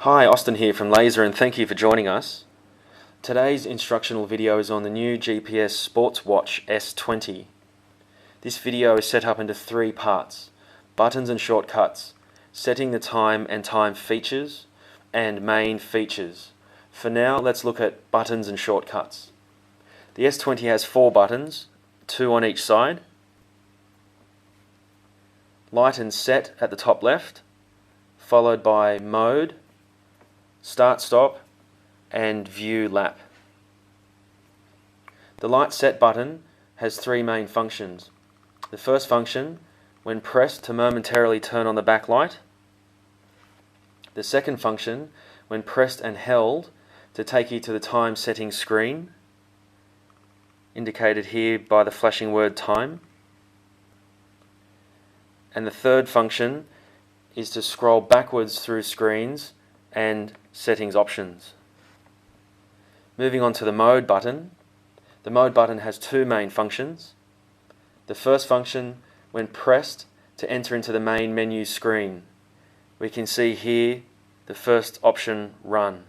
Hi, Austin here from Laser, and thank you for joining us. Today's instructional video is on the new GPS Sportswatch S20. This video is set up into three parts: buttons and shortcuts, setting the time and time features, and main features. For now, let's look at buttons and shortcuts. The S20 has 4 buttons, 2 on each side. Light and set at the top left, followed by mode, start stop, and view lap. The light set button has 3 main functions. The first function, when pressed, to momentarily turn on the backlight. The second function, when pressed and held, to take you to the time setting screen, indicated here by the flashing word time. And the third function is to scroll backwards through screens and settings options. Moving on to the mode button. The mode button has 2 main functions. The first function, when pressed, to enter into the main menu screen. We can see here the first option, run.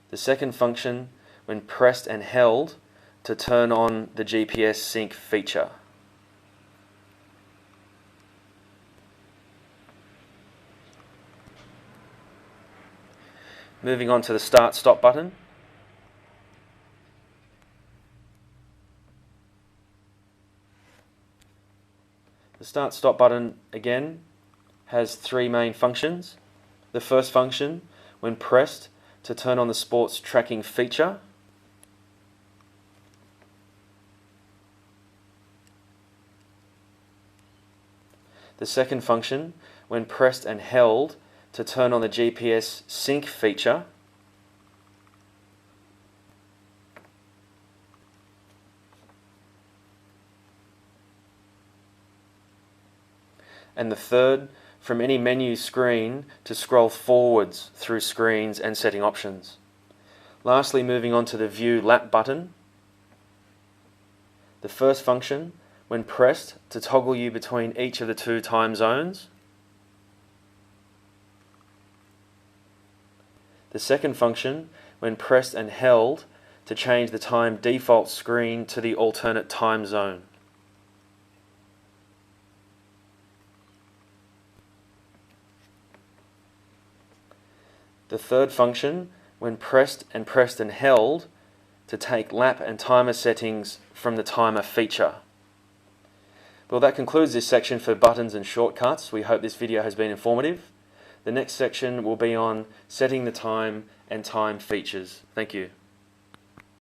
The second function, when pressed and held, to turn on the GPS sync feature. Moving on to the start stop button. The start stop button again has 3 main functions. The first function, when pressed, to turn on the sports tracking feature. The second function, when pressed and held, to turn on the GPS sync feature. And the third, from any menu screen to scroll forwards through screens and setting options. Lastly, moving on to the view lap button. The first function, when pressed, to toggle you between each of the 2 time zones. The second function, when pressed and held, to change the time default screen to the alternate time zone. The third function, when pressed and held, to take lap and timer settings from the timer feature. Well, that concludes this section for buttons and shortcuts. We hope this video has been informative. The next section will be on setting the time and time features. Thank you.